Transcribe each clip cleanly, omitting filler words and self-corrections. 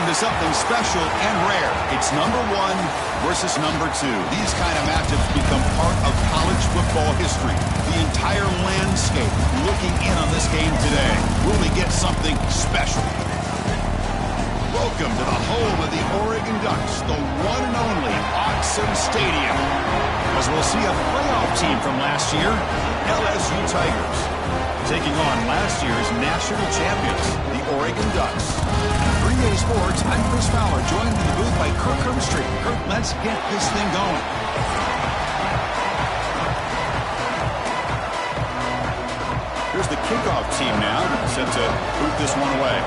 into something special and rare. It's number 1 versus number 2. These kind of matchups become part of college football history. The entire landscape looking in on this game today. Will we get something special? Welcome to the home of the Oregon Ducks, the one and only Autzen Stadium. As we'll see a playoff team from last year, LSU Tigers, taking on last year's national champions, the Oregon Ducks. 3A Sports, I'm Chris Fowler, joined in the booth by Kirk Herbstreit. Kirk, let's get this thing going. Here's the kickoff team now, set to boot this one away.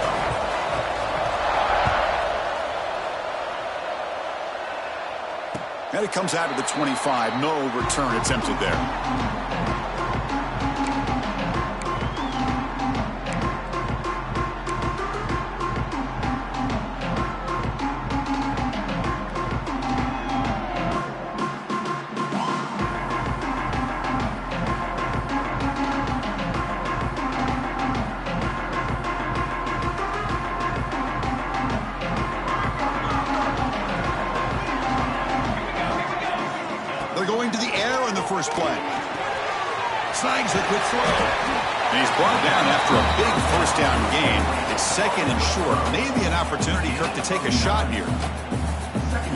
And it comes out of the 25. No return attempted there. Going to the air on the first play. Snags the quick throw. And he's brought down after a big first down gain. It's second and short. Maybe an opportunity, Kirk, to take a shot here.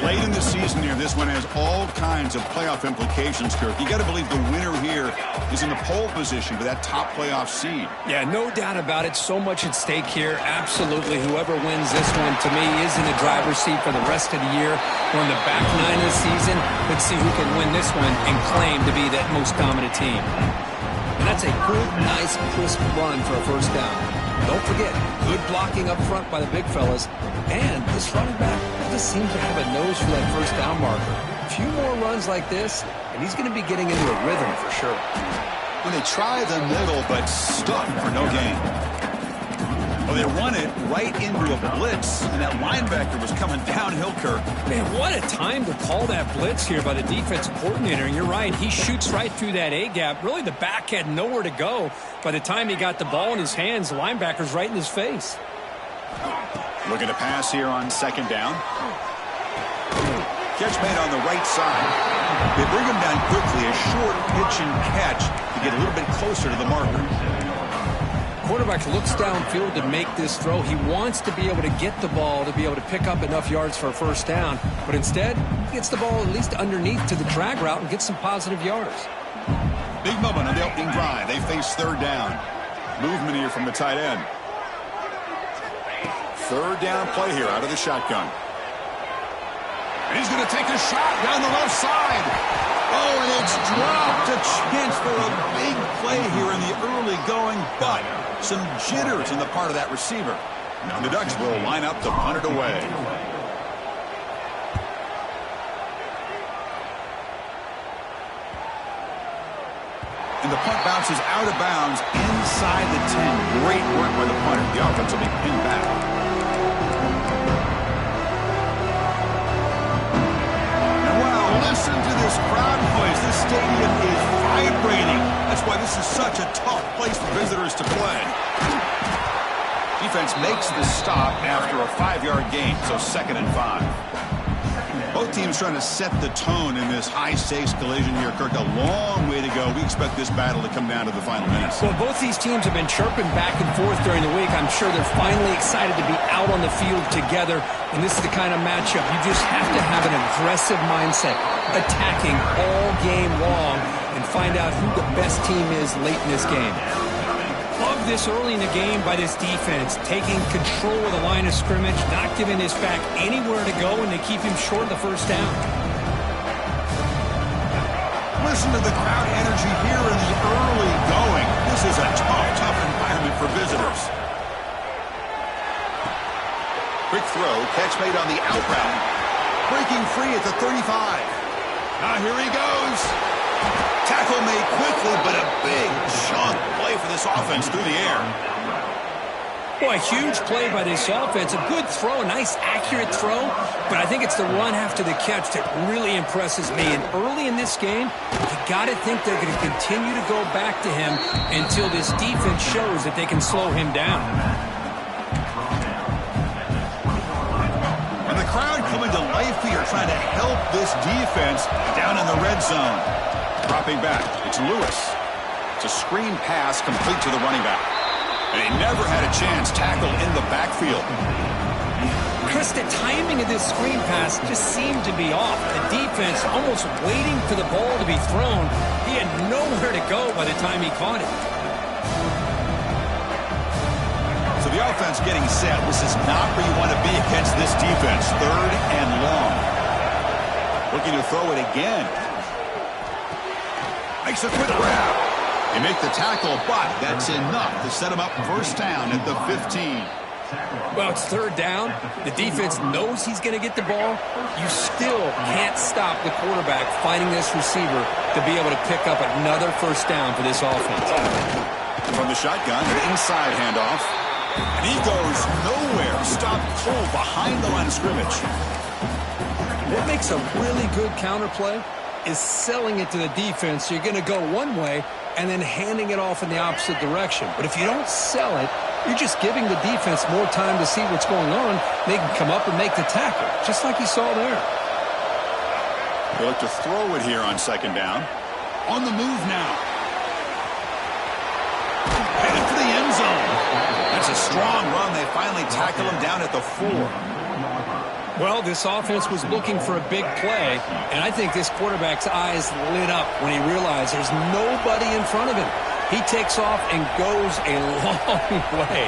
Late in the season here, this one has all kinds of playoff implications, Kirk. You got to believe the winner here is in the pole position for that top playoff seed. Yeah, no doubt about it. So much at stake here. Absolutely. Whoever wins this one, to me, is in the driver's seat for the rest of the year. We're in the back nine of the season. Let's see who can win this one and claim to be that most dominant team. And that's a good, nice, crisp run for a first down. Don't forget, good blocking up front by the big fellas. And this running back just seems to have a nose for that first down marker. A few more runs like this, and he's going to be getting into a rhythm for sure. When they try the middle, but stuck for no gain. Well, they run it right into a blitz, and that linebacker was coming downhill, Kirk. Man, what a time to call that blitz here by the defensive coordinator. And you're right, he shoots right through that A-gap. Really, the back had nowhere to go. By the time he got the ball in his hands, the linebacker's right in his face. Looking to pass here on second down. Catch made on the right side. They bring him down quickly, a short pitch and catch to get a little bit closer to the marker. Quarterback looks downfield to make this throw. He wants to be able to get the ball to be able to pick up enough yards for a first down. But instead, he gets the ball at least underneath to the drag route and gets some positive yards. Big moment on the opening drive. They face third down. Movement here from the tight end. Third down play here out of the shotgun. And he's going to take a shot down the left side. Oh, and it's dropped. A chance for a big play here in the early going, but some jitters in the part of that receiver. Now the Ducks will line up to punt it away. And the punt bounces out of bounds inside the 10. Great work by the punter. The offense will be pinned back. And wow, listen to this crowd noise. This stadium is vibrating. That's why this is such a tough place for visitors to play. Defense makes the stop after a 5-yard gain, so 2nd and 5. Both teams trying to set the tone in this high-stakes collision here, Kirk. A long way to go. We expect this battle to come down to the final minutes. Well, both these teams have been chirping back and forth during the week. I'm sure they're finally excited to be out on the field together. And this is the kind of matchup you just have to have an aggressive mindset, attacking all game long, and find out who the best team is late in this game. Love this early in the game by this defense, taking control of the line of scrimmage, not giving this back anywhere to go, and they keep him short of the first down. Listen to the crowd energy here in the early going. This is a tough environment for visitors. Quick throw, catch made on the out route. Breaking free at the 35. Now here he goes. Tackle made quickly, but a big chunk play for this offense through the air. Boy, a huge play by this offense. A good throw, a nice, accurate throw. But I think it's the run after the catch that really impresses me. And early in this game, you got to think they're going to continue to go back to him until this defense shows that they can slow him down. McAfee are trying to help this defense down in the red zone. Dropping back, it's Lewis. It's a screen pass complete to the running back. And he never had a chance tackle in the backfield. Chris, the timing of this screen pass just seemed to be off. The defense almost waiting for the ball to be thrown. He had nowhere to go by the time he caught it. So the offense getting set. This is not where you want to be against this defense. 3rd and long. Looking to throw it again. Makes a quick grab. They make the tackle, but that's enough to set him up first down at the 15. Well, it's 3rd down. The defense knows he's going to get the ball. You still can't stop the quarterback finding this receiver to be able to pick up another first down for this offense. From the shotgun, an inside handoff. And he goes nowhere. Stopped cold behind the line of scrimmage. What makes a really good counterplay is selling it to the defense. So you're going to go one way and then handing it off in the opposite direction. But if you don't sell it, you're just giving the defense more time to see what's going on. They can come up and make the tackle, just like you saw there. They look to throw it here on 2nd down. On the move now. Headed for the end zone. That's a strong run. They finally tackle him down at the 4. Well, this offense was looking for a big play, and I think this quarterback's eyes lit up when he realized there's nobody in front of him. He takes off and goes a long way.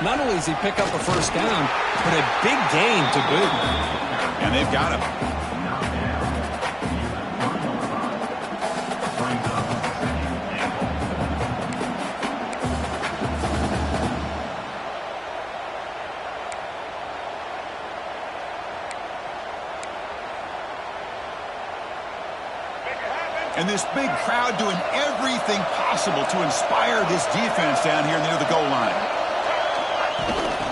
Not only does he pick up a first down, but a big gain to boot. And they've got him. And this big crowd doing everything possible to inspire this defense down here near the goal line.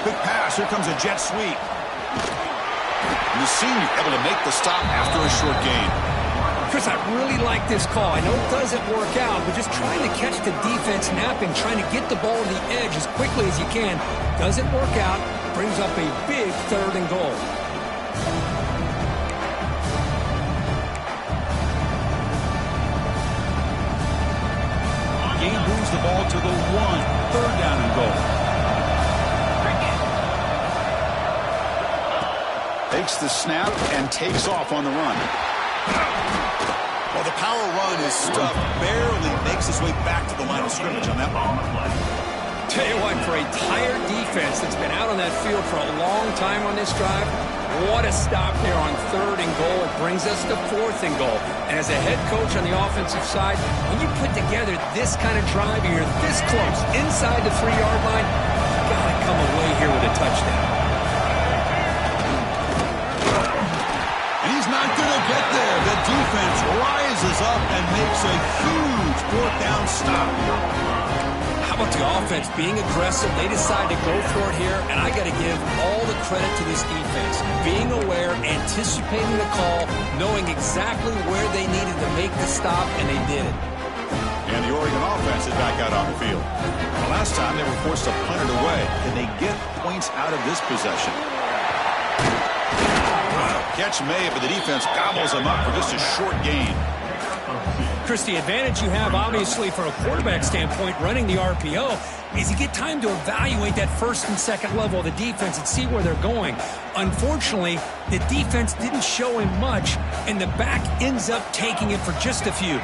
Big pass. Here comes a jet sweep. And the senior able to make the stop after a short gain. Chris, I really like this call. I know it doesn't work out, but just trying to catch the defense napping, trying to get the ball to the edge as quickly as you can. Doesn't work out. Brings up a big 3rd and goal. Gain moves the ball to the 1. 3rd down and goal. Takes the snap and takes off on the run. Well, the power run is stuffed. Barely makes his way back to the line of scrimmage on that one. Tell you what, for a tired defense that's been out on that field for a long time on this drive, what a stop there on 3rd and goal. It brings us to 4th and goal. And as a head coach on the offensive side, when you put together this kind of drive, you're this close, inside the 3-yard line, you got to come away here with a touchdown. And he's not going to get there. The defense rises up and makes a huge 4th down stop. How about the offense being aggressive? They decide to go for it here, and I got to give all the credit to this defense. Being aware, anticipating the call, knowing exactly where they needed to make the stop, and they did it. And the Oregon offense is back out on the field. The last time they were forced to punt it away. Can they get points out of this possession? Catch made, but the defense gobbles them up for just a short gain. Chris, the advantage you have, obviously, from a quarterback standpoint, running the RPO, is you get time to evaluate that 1st and 2nd level of the defense and see where they're going. Unfortunately, the defense didn't show him much, and the back ends up taking it for just a few.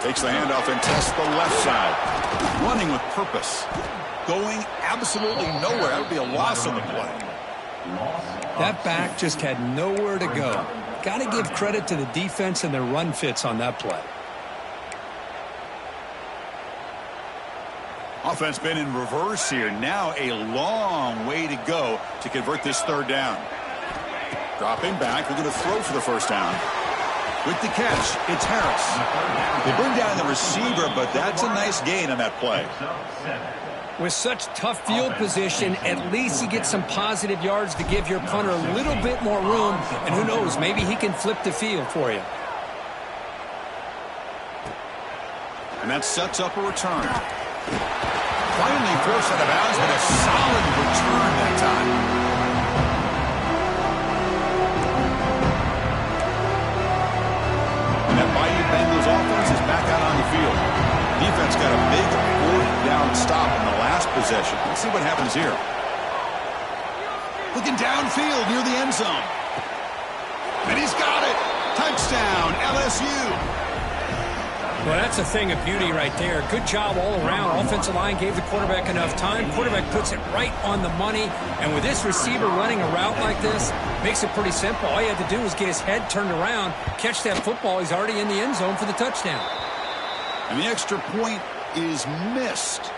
Takes the handoff and tests the left side. Running with purpose. Going absolutely nowhere. That would be a loss on the play. That back just had nowhere to go. Got to give credit to the defense and their run fits on that play. Offense been in reverse here. Now a long way to go to convert this 3rd down. Dropping back. We're going to throw for the first down. With the catch, it's Harris. They bring down the receiver, but that's a nice gain on that play. With such tough field position, at least you get some positive yards to give your punter a little bit more room. And who knows, maybe he can flip the field for you. And that sets up a return. Finally forced out of bounds, but a solid return that time. excellent stop in the last possession. Let's see what happens here. Looking downfield near the end zone. And he's got it. Touchdown, LSU. Well, that's a thing of beauty right there. Good job all around. Offensive line gave the quarterback enough time. Quarterback puts it right on the money. And with this receiver running a route like this, makes it pretty simple. All you had to do was get his head turned around, catch that football. He's already in the end zone for the touchdown. And the extra point is missed.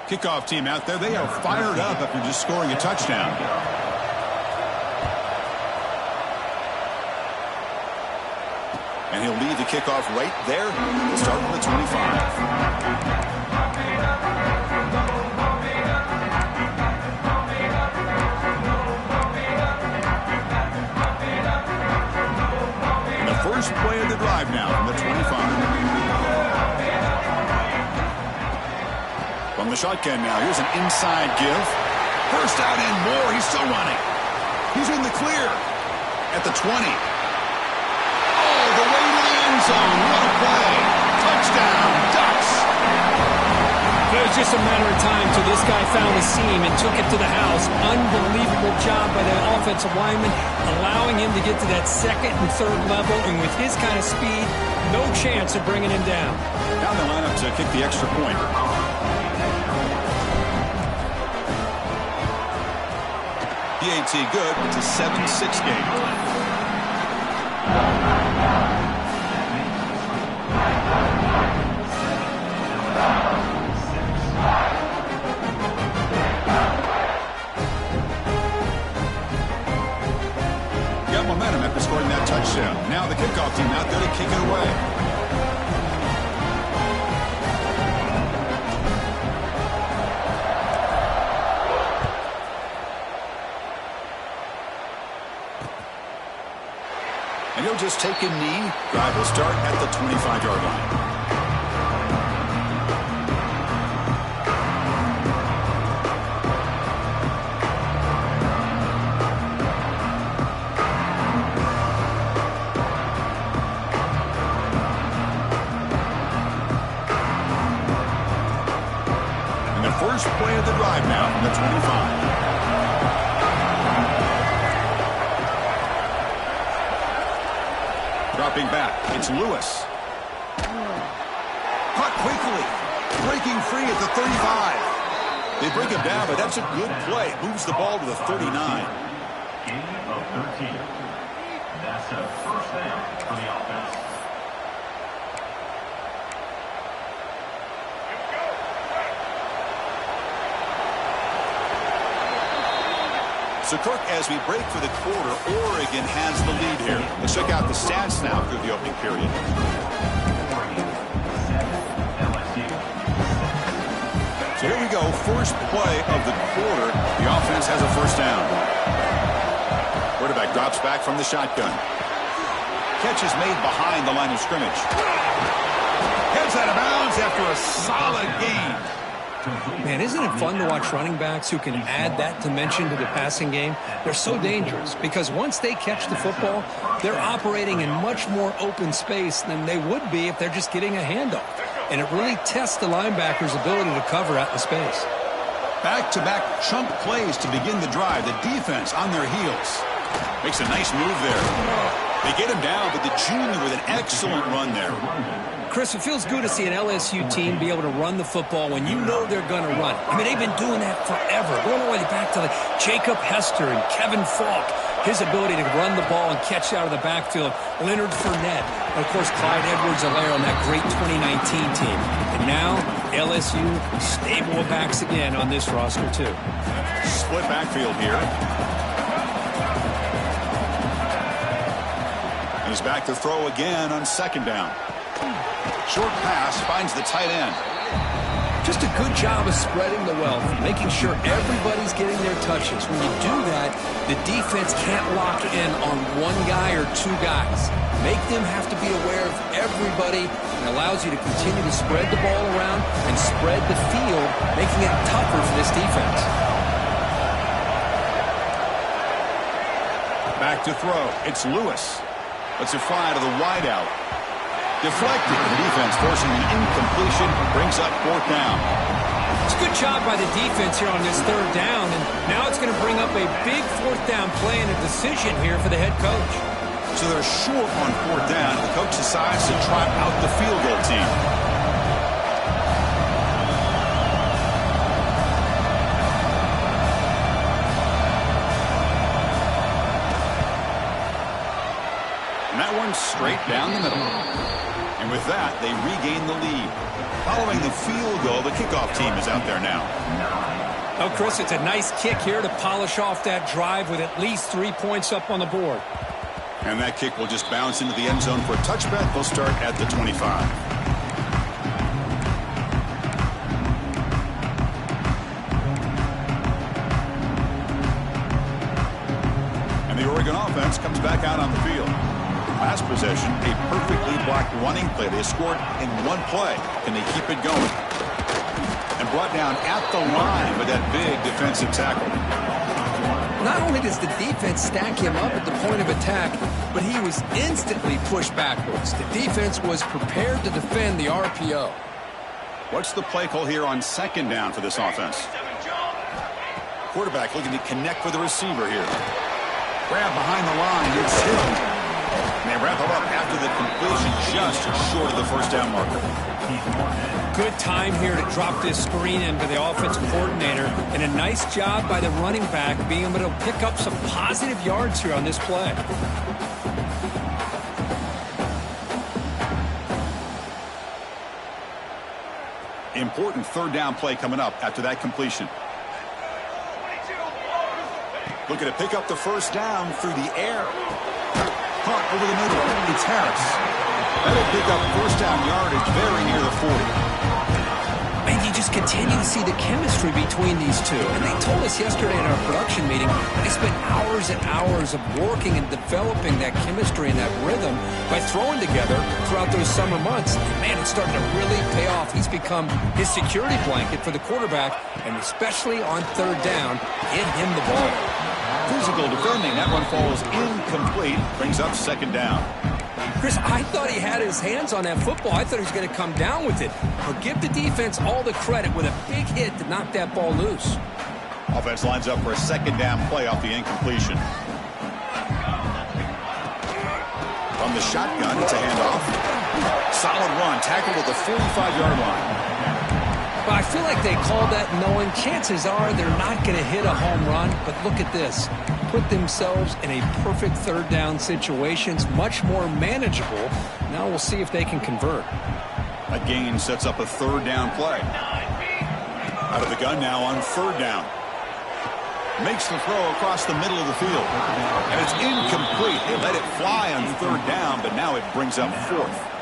Kickoff team out there. They are fired up after just scoring a touchdown. And he'll lead the kickoff right there. He'll start from the 25. And the first play of the drive now from the 25. From the shotgun now. Here's an inside give. First out and more. He's still running. He's in the clear at the 20. All the way to the end zone. What a play. Touchdown, Ducks. It was just a matter of time till this guy found a seam and took it to the house. Unbelievable job by the offensive lineman, allowing him to get to that second and third level. And with his kind of speed, no chance of bringing him down. Now they line up to kick the extra point. PAT good. It's a 7-6 game. Got momentum after scoring that touchdown. Now the kickoff team out there to kick it away. And he'll just take a knee. Drive will start at the 25-yard line. And the first play of the drive now from the 25. Dropping back, it's Lewis. Caught quickly, breaking free at the 35. They bring him down, but that's a good play. Moves the ball to the 39. Gain of 13. That's a first down for the offense. So, Kirk, as we break for the quarter, Oregon has the lead here. Let's check out the stats now through the opening period. So here we go, first play of the quarter. The offense has a first down. Quarterback drops back from the shotgun. Catch is made behind the line of scrimmage. Heads out of bounds after a solid gain. Man, isn't it fun to watch running backs who can add that dimension to the passing game? They're so dangerous because once they catch the football, they're operating in much more open space than they would be if they're just getting a handoff. And it really tests the linebacker's ability to cover out the space. Back-to-back chunk plays to begin the drive. The defense on their heels. Makes a nice move there. They get him down, but the junior with an excellent run there. Chris, it feels good to see an LSU team be able to run the football when you know they're going to run. I mean, they've been doing that forever. Going all the way back to Jacob Hester and Kevin Falk. His ability to run the ball and catch out of the backfield. Leonard Fournette. And, of course, Clyde Edwards-Helaire on that great 2019 team. And now, LSU stable of backs again on this roster, too. Split backfield here. He's back to throw again on second down. Short pass finds the tight end. Just a good job of spreading the wealth, making sure everybody's getting their touches. When you do that, the defense can't lock in on one guy or two guys. Make them have to be aware of everybody, and allows you to continue to spread the ball around and spread the field, making it tougher for this defense. Back to throw. It's Lewis. Let's it fly to the wideout. Deflected. The defense forcing the incompletion. Brings up 4th down. It's a good job by the defense here on this 3rd down, and now it's going to bring up a big 4th down play and a decision here for the head coach. So they're short on 4th down. The coach decides to trot out the field goal team. And that one's straight down the middle. And with that, they regain the lead. Following the field goal, the kickoff team is out there now. Oh, Chris, it's a nice kick here to polish off that drive with at least 3 points up on the board. And that kick will just bounce into the end zone for a touchback. They'll start at the 25. And the Oregon offense comes back out on the field. Last possession, a perfectly blocked running play. They scored in one play. Can they keep it going? And brought down at the line with that big defensive tackle. Not only does the defense stack him up at the point of attack, but he was instantly pushed backwards. The defense was prepared to defend the RPO. What's the play call here on 2nd down for this offense? Quarterback looking to connect with the receiver here. Grab behind the line. It's Hill. And they wrap him up after the completion, just short of the 1st down marker. Good time here to drop this screen into the offensive coordinator, and a nice job by the running back being able to pick up some positive yards here on this play. Important 3rd down play coming up after that completion. Looking to pick up the 1st down through the air. Caught over the middle. It's Harris. That'll pick up 1st down yardage very near the 40. And you just continue to see the chemistry between these two. And they told us yesterday in our production meeting they spent hours and hours of working and developing that chemistry and that rhythm by throwing together throughout those summer months. And man, it's starting to really pay off. He's become his security blanket for the quarterback, and especially on 3rd down, get him the ball. Physical defending. That one falls incomplete. Brings up 2nd down. Chris, I thought he had his hands on that football. I thought he was going to come down with it. But give the defense all the credit with a big hit to knock that ball loose. Offense lines up for a 2nd down play off the incompletion. From the shotgun, it's a handoff. Solid run, tackled at the 45-yard line. But I feel like they called that knowing chances are they're not going to hit a home run. But look at this. Put themselves in a perfect 3rd down situation. It's much more manageable. Now we'll see if they can convert. A gain sets up a 3rd down play. Out of the gun now on 3rd down. Makes the throw across the middle of the field. And it's incomplete. They let it fly on 3rd down, but now it brings up 4th.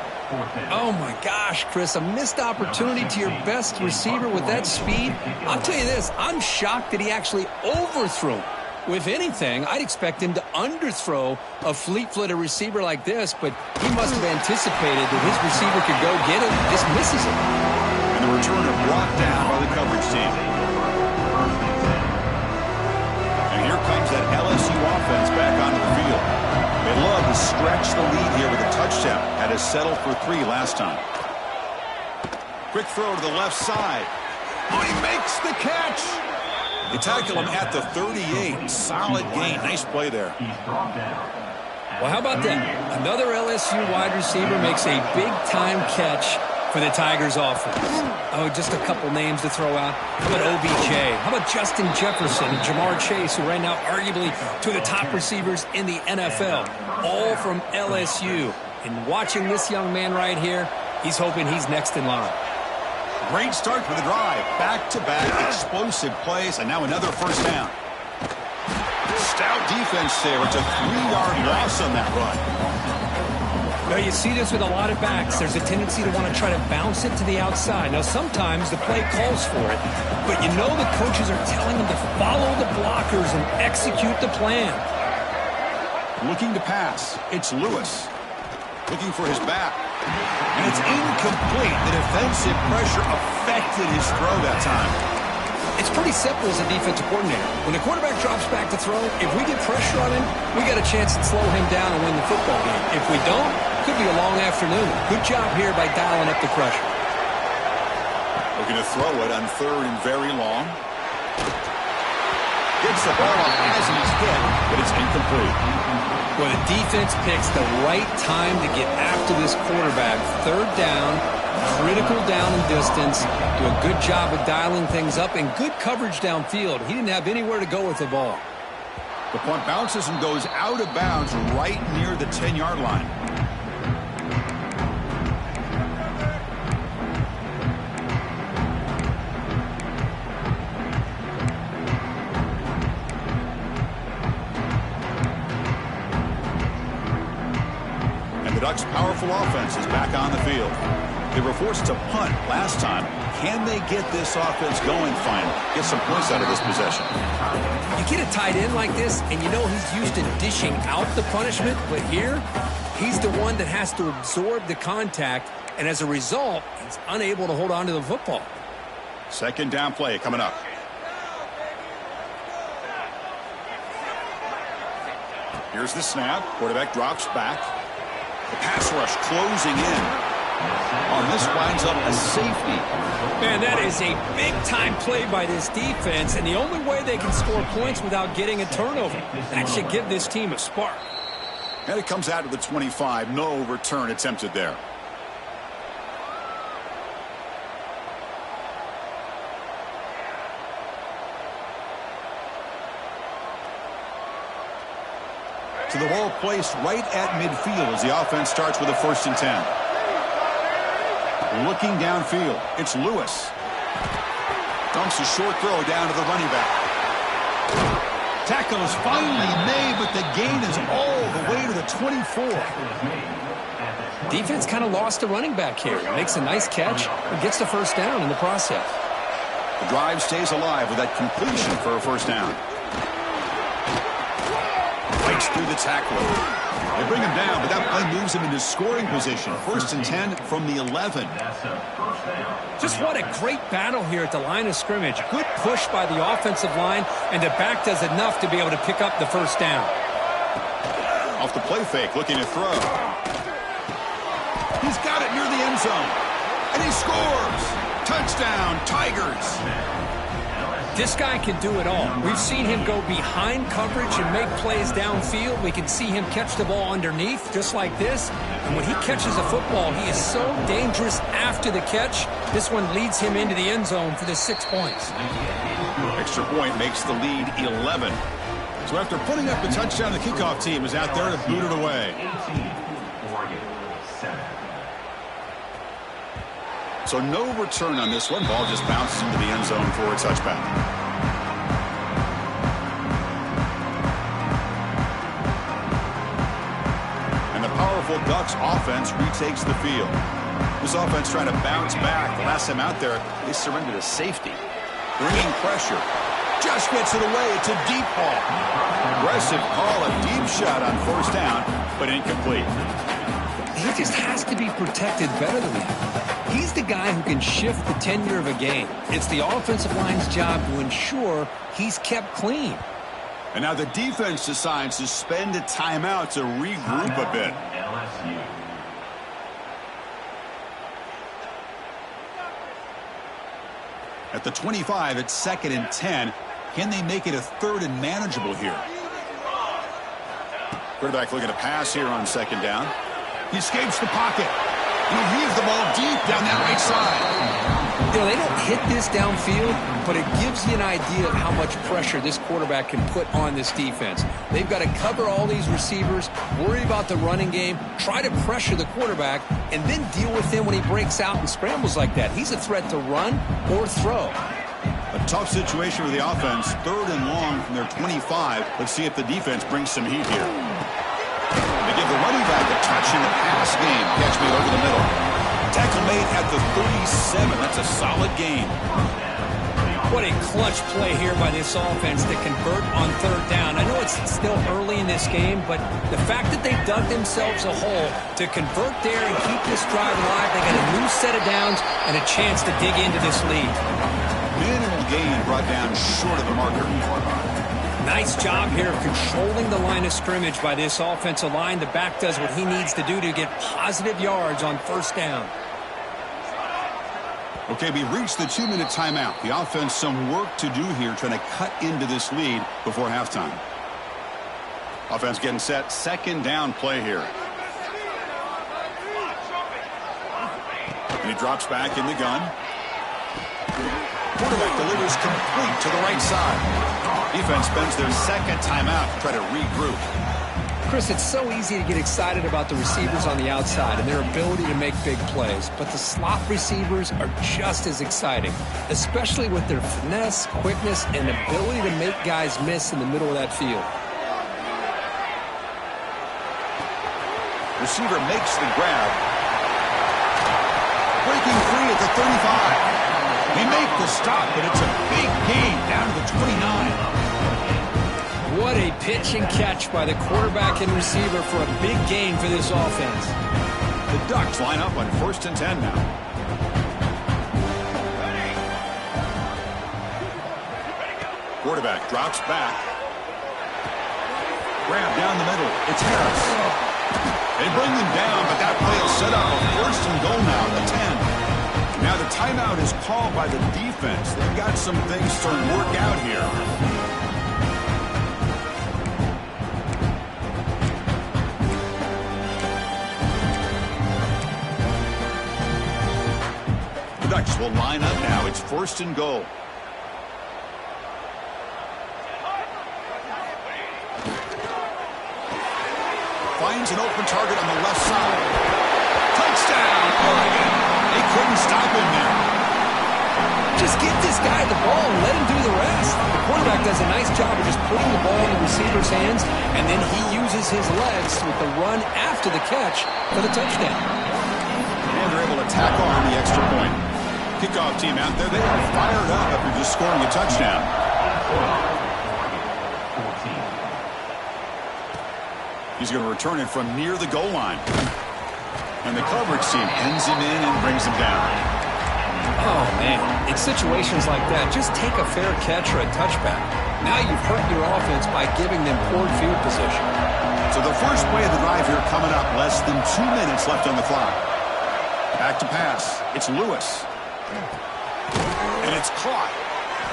Oh, my gosh, Chris, a missed opportunity to your best receiver with that speed. I'll tell you this, I'm shocked that he actually overthrew him. If anything, I'd expect him to underthrow a fleet-footed receiver like this, but he must have anticipated that his receiver could go get it and just misses it. And the returner brought down by the coverage team. And here comes that LSU offense back onto the field. They love to stretch the lead here with a touchdown. Had to settle for 3 last time. Quick throw to the left side. Oh, he makes the catch. They tackle him at the 38. Solid gain. Nice play there. Well, how about that? Another LSU wide receiver makes a big-time catch for the Tigers offense. Oh, just a couple names to throw out. How about OBJ? How about Justin Jefferson and Jamar Chase, who right now arguably two of the top receivers in the NFL, all from LSU. And watching this young man right here, he's hoping he's next in line. Great start for the drive. Back-to-back explosive plays, and now another 1st down. Stout defense there. It's a 3-yard loss on that run. Well, you see this with a lot of backs. There's a tendency to want to try to bounce it to the outside. Now, sometimes the play calls for it, but you know the coaches are telling them to follow the blockers and execute the plan. Looking to pass. It's Lewis. Looking for his back. And it's incomplete. The defensive pressure affected his throw that time. It's pretty simple as a defensive coordinator. When the quarterback drops back to throw, if we get pressure on him, we got a chance to slow him down and win the football game. If we don't, it could be a long afternoon. Good job here by dialing up the pressure. Looking to throw it on 3rd and very long. Gets the ball off as he's hit, but it's incomplete. Well, the defense picks the right time to get after this quarterback. 3rd down, critical down and distance. Do a good job of dialing things up and good coverage downfield. He didn't have anywhere to go with the ball. The punt bounces and goes out of bounds right near the 10-yard line. Ducks' powerful offense is back on the field. They were forced to punt last time. Can they get this offense going finally? Get some points out of this possession. You get a tight end like this, and you know he's used to dishing out the punishment, but here, he's the one that has to absorb the contact, and as a result, he's unable to hold on to the football. 2nd down play coming up. Here's the snap. Quarterback drops back. The pass rush closing in. On this winds up a safety. Man, that is a big-time play by this defense, and the only way they can score points without getting a turnover. That should give this team a spark. And it comes out of the 25. No return attempted there. To the ball placed right at midfield as the offense starts with a 1st and 10. Looking downfield, it's Lewis. Dumps a short throw down to the running back. Tackle is finally made, but the gain is all the way to the 24. Defense kind of lost a running back here. Makes a nice catch and gets the 1st down in the process. The drive stays alive with that completion for a 1st down. Breaks through the tackle. They bring him down, but that play moves him into scoring position. 1st and 10 from the 11. Just what a great battle here at the line of scrimmage. Good push by the offensive line, and the back does enough to be able to pick up the 1st down. Off the play fake, looking to throw. He's got it near the end zone. And he scores. Touchdown, Tigers. This guy can do it all. We've seen him go behind coverage and make plays downfield. We can see him catch the ball underneath, just like this. And when he catches a football, he is so dangerous after the catch. This one leads him into the end zone for the 6 points. Extra point makes the lead 11. So after putting up the touchdown, the kickoff team is out there to boot it away. So no return on this one. Ball just bounces into the end zone for a touchback. And the powerful Ducks offense retakes the field. This offense trying to bounce back. The last time out there, they surrendered a safety. Bringing pressure. Just gets it away. It's a deep ball. Aggressive call, a deep shot on 1st down, but incomplete. He just has to be protected better than that. He's the guy who can shift the tenure of a game. It's the offensive line's job to ensure he's kept clean. And now the defense decides to spend a timeout to regroup a bit. At the 25, it's 2nd and 10. Can they make it a 3rd and manageable here? Quarterback looking to pass here on 2nd down. He escapes the pocket. And he leaves the ball deep down that right side. You know, they don't hit this downfield, but it gives you an idea of how much pressure this quarterback can put on this defense. They've got to cover all these receivers, worry about the running game, try to pressure the quarterback, and then deal with him when he breaks out and scrambles like that. He's a threat to run or throw. A tough situation for the offense. 3rd and long from their 25. Let's see if the defense brings some heat here. They give the running back a watching the pass game. Catch me over the middle. Tackle made at the 37. That's a solid gain. What a clutch play here by this offense to convert on third down. I know it's still early in this game, but the fact that they dug themselves a hole to convert there and keep this drive alive, they got a new set of downs and a chance to dig into this lead. Minimal gain brought down short of the marker. Nice job here of controlling the line of scrimmage by this offensive line. The back does what he needs to do to get positive yards on first down. Okay, we reached the 2-minute timeout. The offense some work to do here trying to cut into this lead before halftime. Offense getting set. Second down play here. And he drops back in the gun. Quarterback delivers complete to the right side. Defense spends their second timeout to try to regroup. Chris, it's so easy to get excited about the receivers on the outside and their ability to make big plays, but the slot receivers are just as exciting, especially with their finesse, quickness, and ability to make guys miss in the middle of that field. Receiver makes the grab. Breaking free at the 35. They make the stop, but it's a big gain down to the 29. What a pitch and catch by the quarterback and receiver for a big gain for this offense. The Ducks line up on 1st and 10 now. Quarterback drops back. Grab down the middle. It's Harris. They bring them down, but that play will set up a 1st and goal now at the 10. Now the timeout is called by the defense. They've got some things to work out here. Ducks will line up now. It's 1st and goal. Finds an open target on the left side. Touchdown, Oregon. They couldn't stop him there. Just get this guy the ball and let him do the rest. The quarterback does a nice job of just putting the ball in the receiver's hands, and then he uses his legs with the run after the catch for the touchdown. And they're able to tack on the extra point. Kickoff team out there, they are fired up after just scoring a touchdown. He's going to return it from near the goal line. And the coverage team ends him in and brings him down. Oh, man. In situations like that, just take a fair catch or a touchback. Now you've hurt your offense by giving them poor field position. So the first play of the drive here coming up, less than 2 minutes left on the clock. Back to pass. It's Lewis. And it's caught.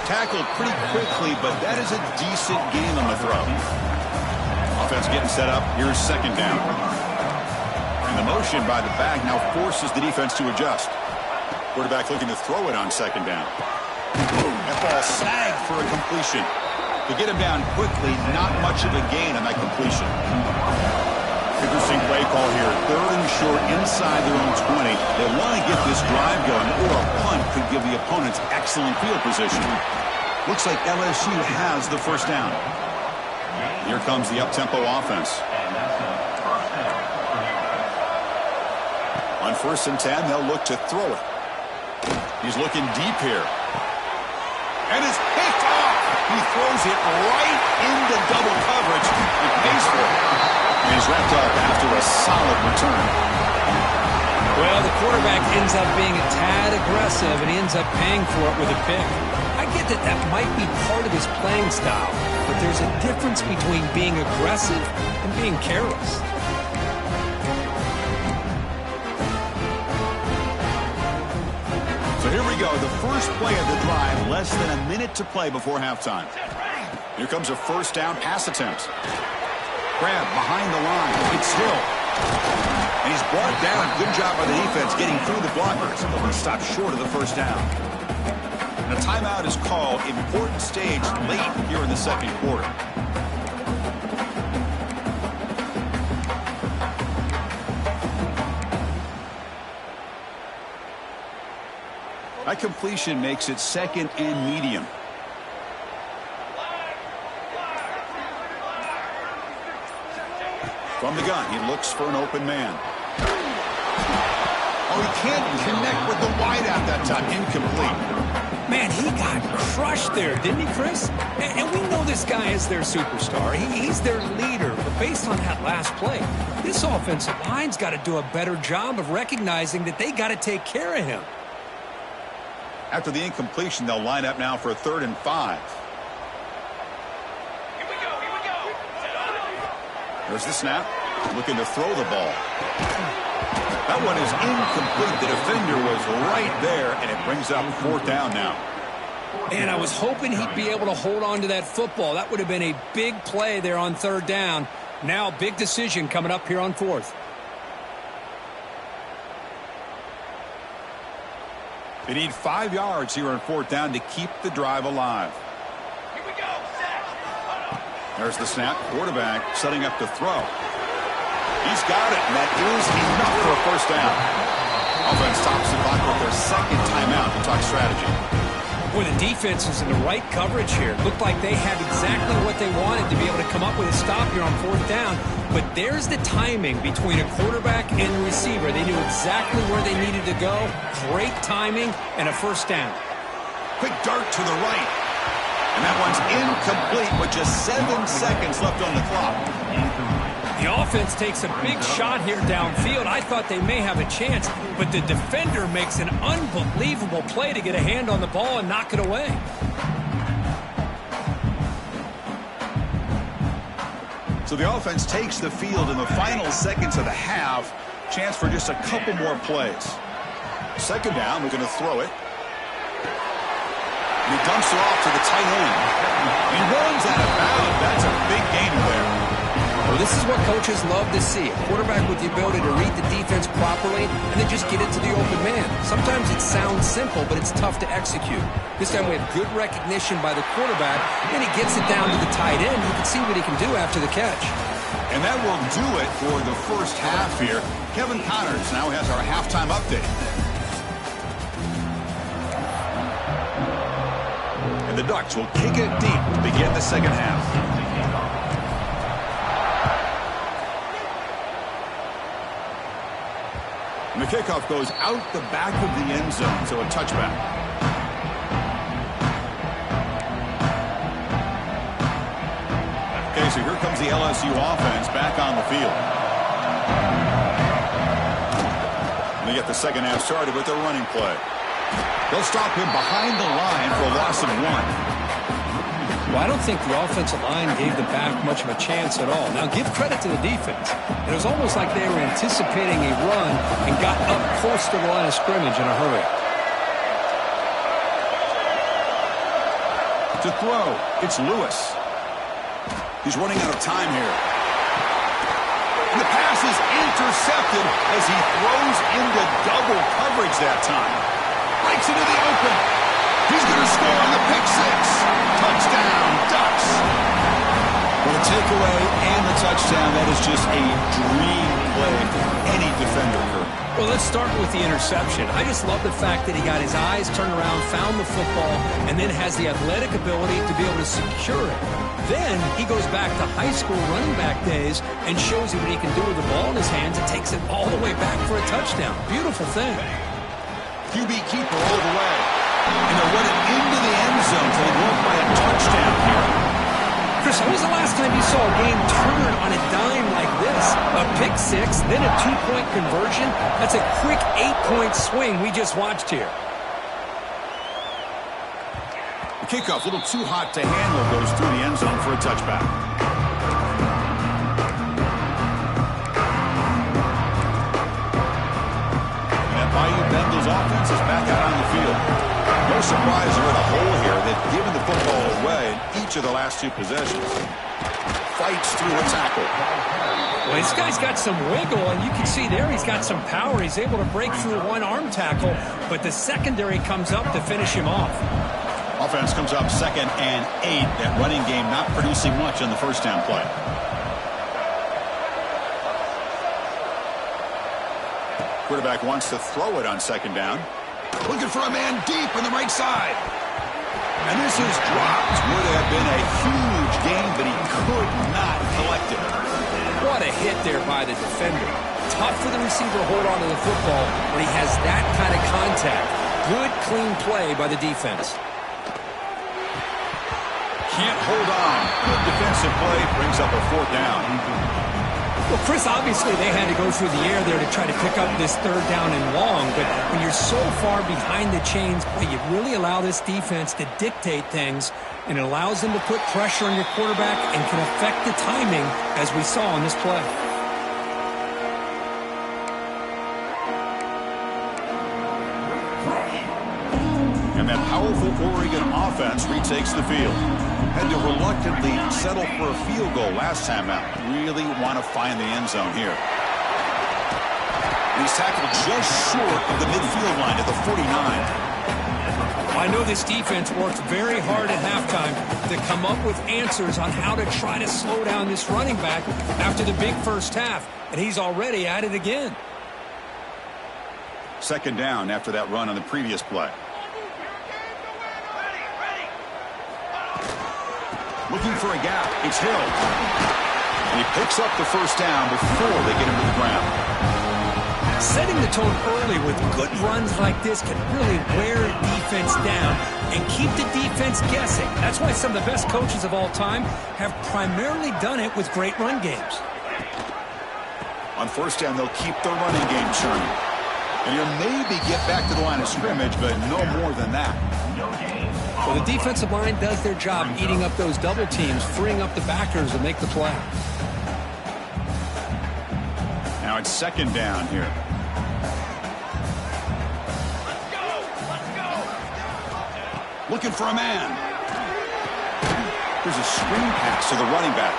Tackled pretty quickly, but that is a decent gain on the throw. Offense getting set up. Here's second down. And the motion by the back now forces the defense to adjust. Quarterback looking to throw it on second down. That ball snagged for a completion. To get him down quickly, not much of a gain on that completion. Interesting play call here. 3rd and short inside their own 20. They want to get this drive going, or a punt could give the opponents excellent field position. Looks like LSU has the first down. Here comes the up-tempo offense. On 1st and 10, they'll look to throw it. He's looking deep here. And it's picked off. He throws it right into double coverage and pays for it. And he's wrapped up after a solid return. Well, the quarterback ends up being a tad aggressive, and he ends up paying for it with a pick. I get that that might be part of his playing style, but there's a difference between being aggressive and being careless. So here we go, the first play of the drive, less than a minute to play before halftime. Here comes a first down pass attempt. Grab behind the line. It's Hill. And he's brought down. Good job by the defense getting through the blockers. But he stopped short of the first down. And a timeout is called. Important stage late here in the second quarter. That completion makes it 2nd and medium. From the gun, he looks for an open man. Oh, he can't connect with the wideout that time. Incomplete. Man, he got crushed there, didn't he, Chris? And we know this guy is their superstar. He's their leader. But based on that last play, this offensive line's got to do a better job of recognizing that they got to take care of him. After the incompletion, they'll line up now for a 3rd and 5. Here we go. There's the snap. Looking to throw the ball. That one is incomplete. The defender was right there, and it brings up 4th down now. And I was hoping he'd be able to hold on to that football. That would have been a big play there on 3rd down. Now, big decision coming up here on 4th. They need 5 yards here on 4th down to keep the drive alive. Here we go. Set. There's the snap. Quarterback setting up to throw. He's got it, and that is enough for a 1st down. Offense stops the clock with their 2nd timeout to talk strategy. Boy, the defense is in the right coverage here. Looked like they had exactly what they wanted to be able to come up with a stop here on 4th down. But there's the timing between a quarterback and the receiver. They knew exactly where they needed to go. Great timing and a 1st down. Quick dart to the right. And that one's incomplete with just 7 seconds left on the clock. The offense takes a big shot here downfield. I thought they may have a chance, but the defender makes an unbelievable play to get a hand on the ball and knock it away. So the offense takes the field in the final seconds of the half. Chance for just a couple more plays. 2nd down, we're going to throw it. And he dumps it off to the tight end. He runs out of bounds. That's a big gainer there. Well, this is what coaches love to see. A quarterback with the ability to read the defense properly and then just get it to the open man. Sometimes it sounds simple, but it's tough to execute. This time we have good recognition by the quarterback, and he gets it down to the tight end. You can see what he can do after the catch. And that will do it for the 1st half here. Kevin Connors now has our halftime update. And the Ducks will kick it deep to begin the 2nd half. And the kickoff goes out the back of the end zone, so a touchback. Okay, so here comes the LSU offense back on the field. And they get the 2nd half started with their running play. They'll stop him behind the line for a loss of 1. Well, I don't think the offensive line gave the back much of a chance at all. Now, give credit to the defense. It was almost like they were anticipating a run and got up close to the line of scrimmage in a hurry. To throw, it's Lewis. He's running out of time here. And the pass is intercepted as he throws into double coverage that time. Breaks into the open. He's going to score on the pick 6. Touchdown, Ducks. Well, the takeaway and the touchdown, that is just a dream play for any defender, Kurt. Well, let's start with the interception. I just love the fact that he got his eyes turned around, found the football, and then has the athletic ability to be able to secure it. Then he goes back to high school running back days and shows you what he can do with the ball in his hands and takes it all the way back for a touchdown. Beautiful thing. QB keeper all the way. And they'll run it into the end zone so they won't by a touchdown here. Chris, when was the last time you saw a game turn on a dime like this? A pick 6, then a 2-point conversion? That's a quick 8-point swing we just watched here. The kickoff, a little too hot to handle, goes through the end zone for a touchback. And that Bayou Bengals offense is back out on the field. No surprise they're in a hole here. They've given the football away in each of the last 2 possessions. Fights through a tackle. Well, this guy's got some wiggle, and you can see there he's got some power. He's able to break through one arm tackle, but the secondary comes up to finish him off. Offense comes up 2nd and 8. That running game not producing much on the 1st down play. Quarterback wants to throw it on 2nd down. Looking for a man deep on the right side. And this is dropped. Would have been a huge game, but he could not collect it. What a hit there by the defender. Tough for the receiver to hold on to the football when he has that kind of contact. Good, clean play by the defense. Can't hold on. Good defensive play. Brings up a 4th down. Well, Chris, obviously they had to go through the air there to try to pick up this 3rd down and long, but when you're so far behind the chains, boy, you really allow this defense to dictate things, and it allows them to put pressure on your quarterback and can affect the timing, as we saw on this play. And that powerful Oregon offense retakes the field. Had to reluctantly settle for a field goal last time out. Really want to find the end zone here. He's tackled just short of the midfield line at the 49. I know this defense worked very hard at halftime to come up with answers on how to try to slow down this running back after the big first half, and he's already at it again. 2nd down after that run on the previous play. Looking for a gap. It's Hill. And he picks up the 1st down before they get him to the ground. Setting the tone early with good runs like this can really wear a defense down and keep the defense guessing. That's why some of the best coaches of all time have primarily done it with great run games. On 1st down, they'll keep the running game churning. And he'll maybe get back to the line of scrimmage, but no more than that. Well, the defensive line does their job eating up those double teams, freeing up the backers to make the play. Now it's 2nd down here. Looking for a man. There's a screen pass to the running back.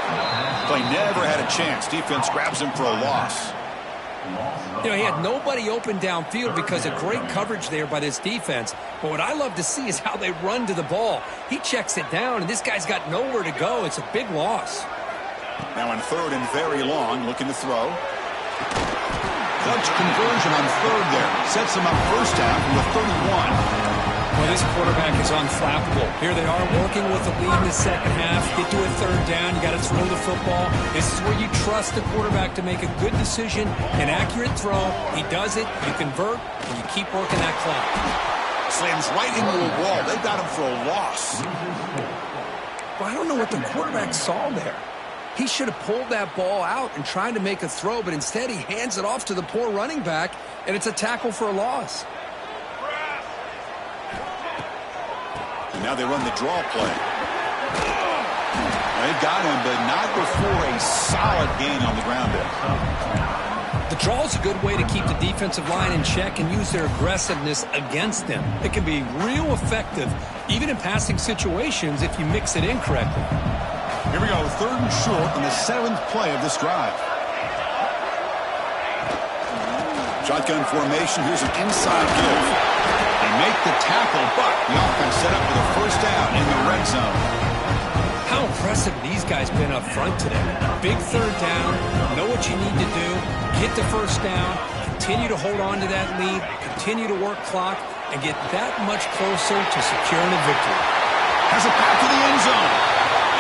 Play never had a chance. Defense grabs him for a loss. You know, he had nobody open downfield because of great coverage there by this defense. But what I love to see is how they run to the ball. He checks it down, and this guy's got nowhere to go. It's a big loss. Now on 3rd and very long, looking to throw. Clutch conversion on 3rd there. Sets him up 1st down from the 31. Well, this quarterback is unflappable. Here they are working with the lead in the 2nd half. Get to a 3rd down. You got to throw the football. This is where you trust the quarterback to make a good decision, an accurate throw. He does it. You convert, and you keep working that clock. Slams right into a wall. They got him for a loss. Well, I don't know what the quarterback saw there. He should have pulled that ball out and tried to make a throw, but instead he hands it off to the poor running back, and it's a tackle for a loss. And now they run the draw play. They got him, but not before a solid gain on the ground there. The draw is a good way to keep the defensive line in check and use their aggressiveness against them. It can be real effective, even in passing situations, if you mix it in correctly. Here we go, 3rd and short on the 7th play of this drive. Shotgun formation, here's an inside give. They make the tackle, but the offense set up for the 1st down in the red zone. How impressive these guys been up front today. Big 3rd down, know what you need to do, get the 1st down, continue to hold on to that lead, continue to work clock, and get that much closer to securing a victory. Has a path to the end zone,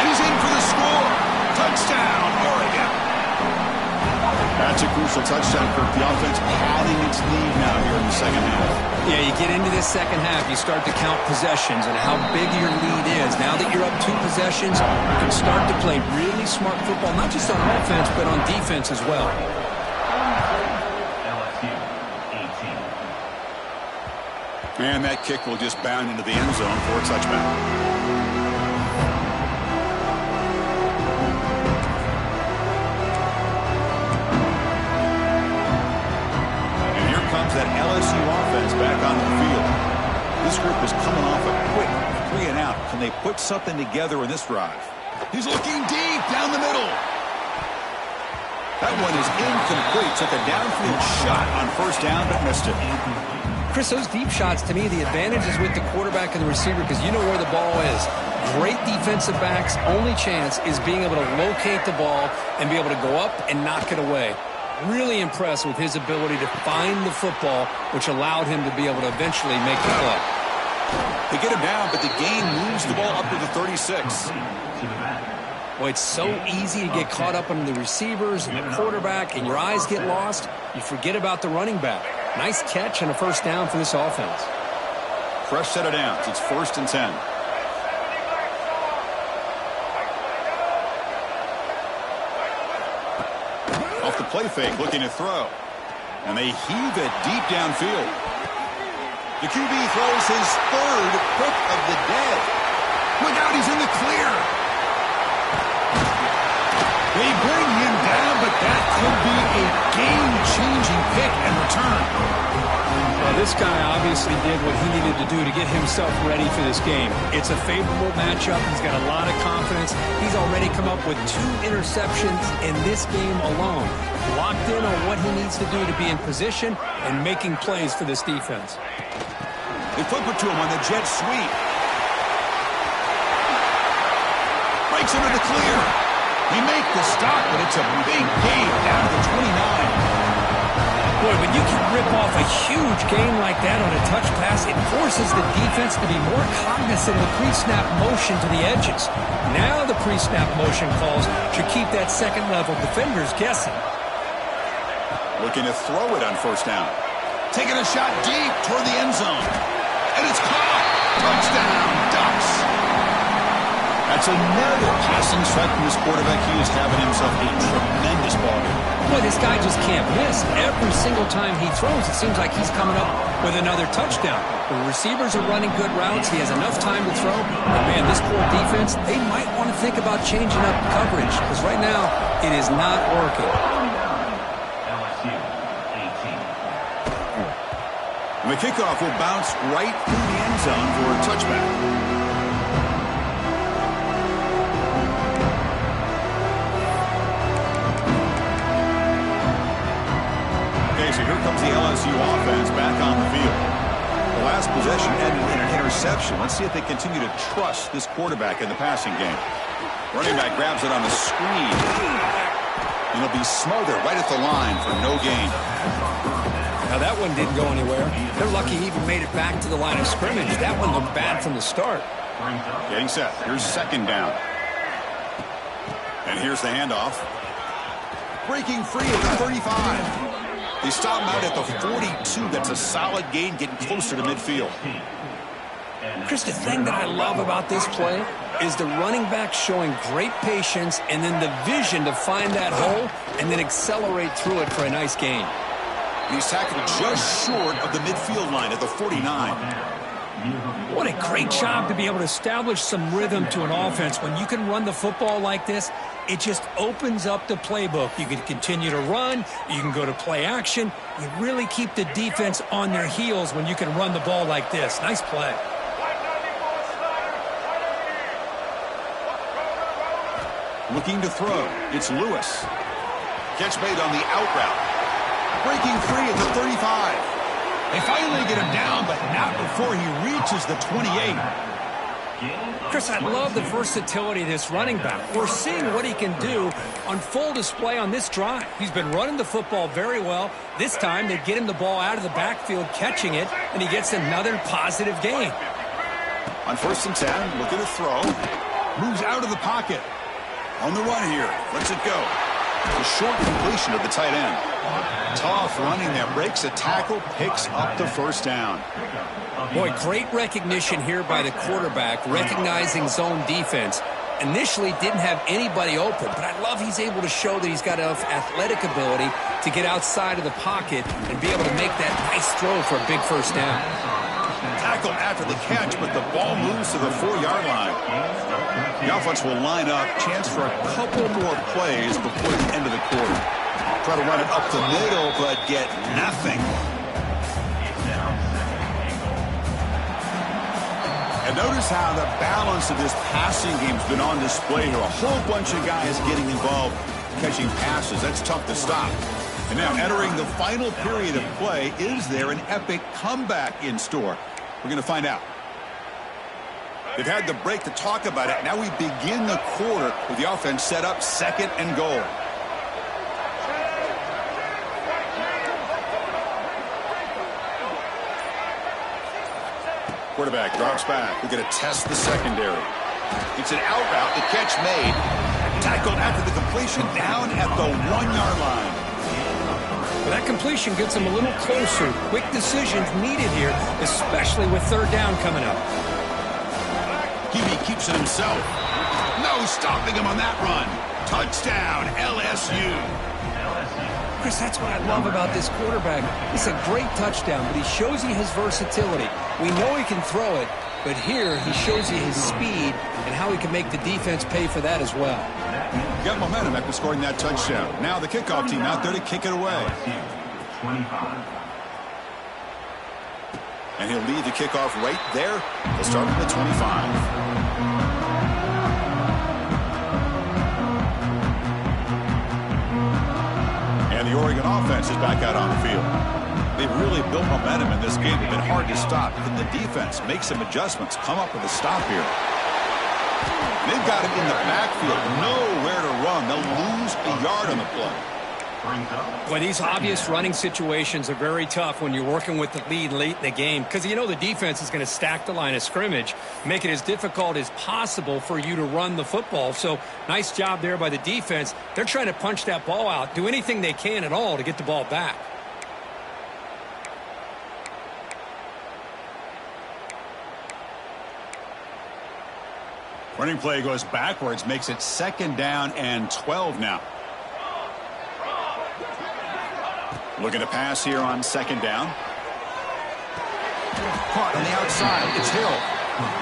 and he's in for the score. Touchdown, Oregon. That's a crucial touchdown for the offense, padding its lead now here in the 2nd half. Yeah, you get into this 2nd half, you start to count possessions and how big your lead is. Now that you're up 2 possessions, you can start to play really smart football, not just on offense, but on defense as well. LSU 18. And that kick will just bound into the end zone for a touchback. That LSU offense back onto the field. This group was coming off a quick 3 and out. Can they put something together in this drive? He's looking deep down the middle. That one is incomplete. Took a downfield shot on 1st down, but missed it. Chris, those deep shots, to me, the advantage is with the quarterback and the receiver because you know where the ball is. Great defensive backs' only chance is being able to locate the ball and be able to go up and knock it away. Really impressed with his ability to find the football, which allowed him to be able to eventually make the play. They get him down, but the gain moves the ball up to the 36. Well, it's so easy to get caught up on the receivers and the quarterback, and your eyes get lost. You forget about the running back. Nice catch and a first down for this offense. Fresh set of downs. It's 1st and 10. Off the play fake, looking to throw. And they heave it deep downfield. The QB throws his 3rd pick of the day. Look out, he's in the clear. They bring him down, but that could be a game-changing pick and return. Well, this guy obviously did what he needed to do to get himself ready for this game. It's a favorable matchup. He's got a lot of confidence. He's already come up with 2 interceptions in this game alone. Locked in on what he needs to do to be in position and making plays for this defense. They flip it to him on the jet sweep. Breaks into the clear. They make the stop, but it's a big gain down to the 29. Boy, when you can rip off a huge gain like that on a touch pass, it forces the defense to be more cognizant of the pre-snap motion to the edges. Now the pre-snap motion calls should keep that second-level defenders guessing. Looking to throw it on 1st down. Taking a shot deep toward the end zone. And it's caught. Touchdown, Ducks. That's another passing strike from this quarterback. He is having himself a tremendous ball game. Boy, this guy just can't miss. Every single time he throws, it seems like he's coming up with another touchdown. The receivers are running good routes. He has enough time to throw. And, man, this poor defense, they might want to think about changing up coverage because right now it is not working. LSU 18. And the kickoff will bounce right through the end zone for a touchback. So here comes the LSU offense back on the field. The last possession ended in an interception. Let's see if they continue to trust this quarterback in the passing game. Running back grabs it on the screen. And he'll be smothered right at the line for no gain. Now that one didn't go anywhere. They're lucky he even made it back to the line of scrimmage. That one looked bad from the start. Getting set. Here's 2nd down. And here's the handoff. Breaking free at the 35. They stop him out at the 42. That's a solid gain, getting closer to midfield. Chris, the thing that I love about this play is the running back showing great patience and then the vision to find that hole and then accelerate through it for a nice gain. He's tackled just short of the midfield line at the 49. What a great job to be able to establish some rhythm to an offense. When you can run the football like this, it just opens up the playbook. You can continue to run. You can go to play action. You really keep the defense on their heels when you can run the ball like this. Nice play. Looking to throw. It's Lewis. Catch made on the out route. Breaking free at the 35. They finally get him down, but not before he reaches the 28. Chris, I love the versatility of this running back. We're seeing what he can do on full display on this drive. He's been running the football very well. This time, they get him the ball out of the backfield, catching it, and he gets another positive gain. On 1st and 10, looking to throw. Moves out of the pocket. On the run here. Lets it go. The short completion of the tight end. Tough running there. Breaks a tackle. Picks up the 1st down. Boy, great recognition here by the quarterback, recognizing zone defense. Initially didn't have anybody open, but I love he's able to show that he's got enough athletic ability to get outside of the pocket and be able to make that nice throw for a big 1st down. Tackle after the catch, but the ball moves to the 4-yard line. The offense will line up. Chance for a couple more plays before the end of the quarter. Try to run it up the middle, but get nothing. And notice how the balance of this passing game has been on display here. A whole bunch of guys getting involved catching passes. That's tough to stop. And now entering the final period of play, is there an epic comeback in store? We're going to find out. They've had the break to talk about it. Now we begin the quarter with the offense set up 2nd and goal. Quarterback drops back. We're going to test the secondary. It's an out route. The catch made. Tackled after the completion down at the 1-yard line. Well, that completion gets him a little closer. Quick decisions needed here, especially with third down coming up. Hebe keeps it himself. No stopping him on that run. Touchdown, LSU. Chris, that's what I love about this quarterback. It's a great touchdown, but he shows you his versatility. We know he can throw it, but here he shows you his speed and how he can make the defense pay for that as well. Got momentum after scoring that touchdown. Now the kickoff team out there to kick it away. 25. And he'll lead the kickoff right there. They'll start from the 25. And the Oregon offense is back out on the field. They've really built momentum in this game. It's been hard to stop. Can the defense make some adjustments, come up with a stop here? They've got him in the backfield. Nowhere to run. They'll lose a yard on the play. Well, these obvious running situations are very tough when you're working with the lead late in the game because you know the defense is going to stack the line of scrimmage, make it as difficult as possible for you to run the football. So nice job there by the defense. They're trying to punch that ball out, do anything they can at all to get the ball back. Running play goes backwards, makes it 2nd down and 12 now. Looking to pass here on 2nd down. Caught on the outside. It's Hill.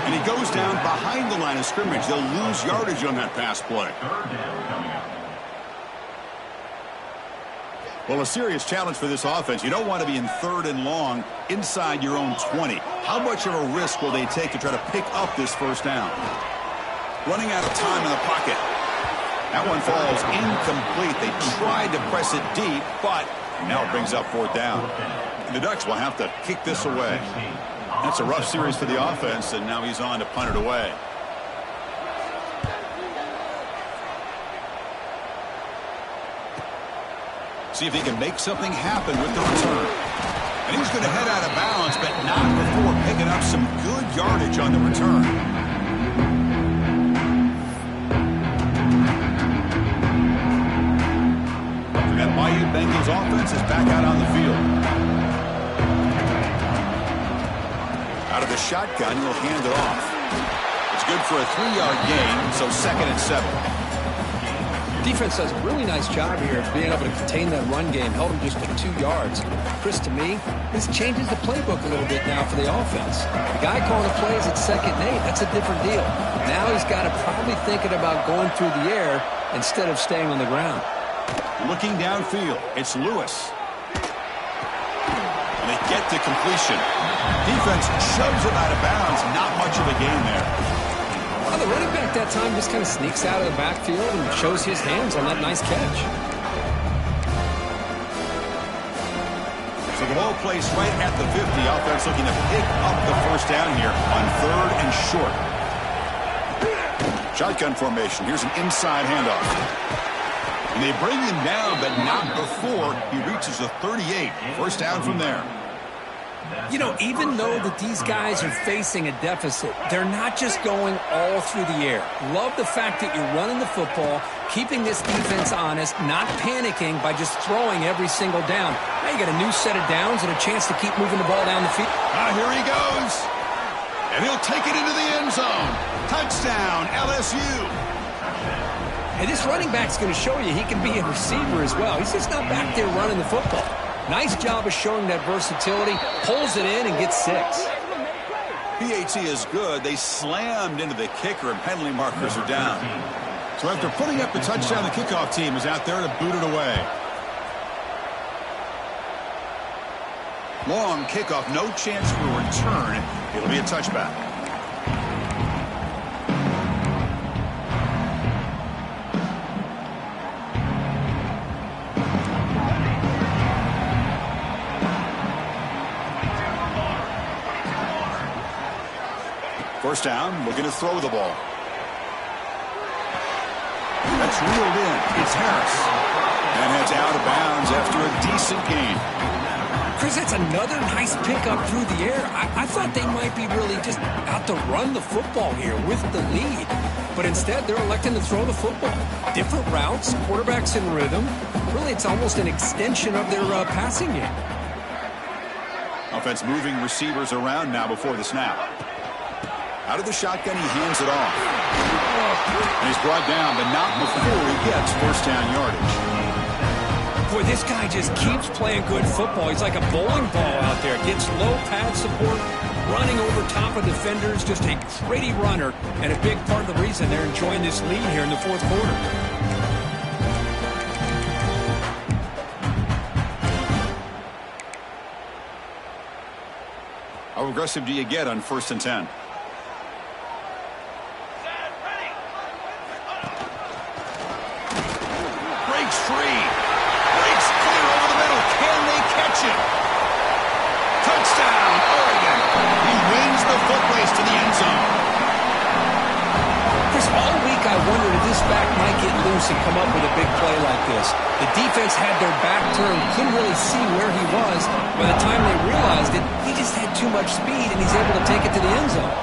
And he goes down behind the line of scrimmage. They'll lose yardage on that pass play. Well, a serious challenge for this offense. You don't want to be in 3rd and long inside your own 20. How much of a risk will they take to try to pick up this 1st down? Running out of time in the pocket. That one falls incomplete. They tried to press it deep, but now it brings up 4th down. The Ducks will have to kick this away. That's a rough series for the offense, and now he's on to punt it away. See if he can make something happen with the return. And he's going to head out of bounds, but not before picking up some good yardage on the return. That Bayou Bengals offense is back out on the field. Out of the shotgun, he'll hand it off. It's good for a 3-yard gain, so 2nd and 7. Defense does a really nice job here of being able to contain that run game, held him just to 2 yards. Chris, to me, this changes the playbook a little bit now for the offense. The guy calling the plays at 2nd and 8, that's a different deal. Now he's got to probably thinking about going through the air instead of staying on the ground. Looking downfield, it's Lewis. And they get to completion. Defense shoves him out of bounds. Not much of a gain there. Well, the running back that time just kind of sneaks out of the backfield and shows his hands on that nice catch. So the ball placed right at the 50. Offense looking to pick up the 1st down here on 3rd and short. Shotgun formation. Here's an inside handoff. And they bring him down, but not before he reaches the 38. 1st down from there. You know, even though that these guys are facing a deficit, they're not just going all through the air. Love the fact that you're running the football, keeping this defense honest, not panicking by just throwing every single down. Now you got a new set of downs and a chance to keep moving the ball down the field. Here he goes. And he'll take it into the end zone. Touchdown, LSU. And this running back's going to show you he can be a receiver as well. He's just not back there running the football. Nice job of showing that versatility. Pulls it in and gets 6. PAT is good. They slammed into the kicker, and penalty markers are down. So after putting up the touchdown, the kickoff team is out there to boot it away. Long kickoff, no chance for a return. It'll be a touchback. First down, looking to throw the ball. That's reeled in. It's Harris. And heads out of bounds after a decent gain. Chris, that's another nice pickup through the air. I thought they might be really just out to run the football here with the lead. but instead they're electing to throw the football. Different routes, quarterbacks in rhythm. Really, it's almost an extension of their passing game. Offense moving receivers around now before the snap. Out of the shotgun, he hands it off. And he's brought down, but not before he gets first down yardage. Boy, this guy just keeps playing good football. He's like a bowling ball out there. Gets low pad support, running over top of defenders. Just a gritty runner, and a big part of the reason they're enjoying this lead here in the fourth quarter. How aggressive do you get on 1st and 10? Breaks free. Breaks clear over the middle. Can they catch it? Touchdown, Oregon. He wins the foot race to the end zone. Chris, all week I wondered if this back might get loose and come up with a big play like this. The defense had their back turned, couldn't really see where he was. By the time they realized it, he just had too much speed, and he's able to take it to the end zone.